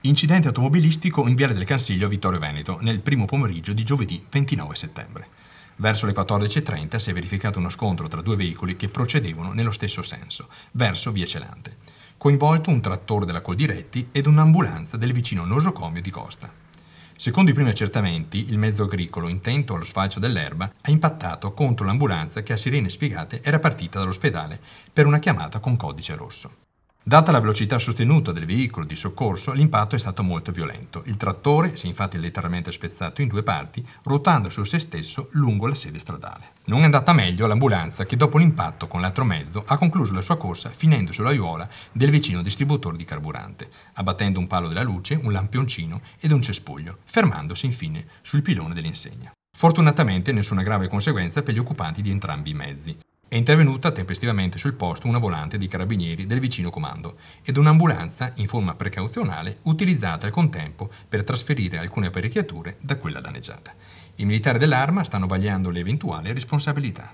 Incidente automobilistico in Viale del Cansiglio a Vittorio Veneto nel primo pomeriggio di giovedì 29 settembre. Verso le 14:30 si è verificato uno scontro tra due veicoli che procedevano nello stesso senso, verso via Celante. Coinvolto un trattore della Coldiretti ed un'ambulanza del vicino nosocomio di Costa. Secondo i primi accertamenti, il mezzo agricolo, intento allo sfalcio dell'erba, ha impattato contro l'ambulanza che a sirene spiegate era partita dall'ospedale per una chiamata con codice rosso. Data la velocità sostenuta del veicolo di soccorso, l'impatto è stato molto violento. Il trattore si è infatti letteralmente spezzato in due parti, ruotando su se stesso lungo la sede stradale. Non è andata meglio all'ambulanza che dopo l'impatto con l'altro mezzo ha concluso la sua corsa finendo sull'aiuola del vicino distributore di carburante, abbattendo un palo della luce, un lampioncino ed un cespuglio, fermandosi infine sul pilone dell'insegna. Fortunatamente nessuna grave conseguenza per gli occupanti di entrambi i mezzi. È intervenuta tempestivamente sul posto una volante dei carabinieri del vicino comando ed un'ambulanza in forma precauzionale utilizzata al contempo per trasferire alcune apparecchiature da quella danneggiata. I militari dell'Arma stanno vagliando le eventuali responsabilità.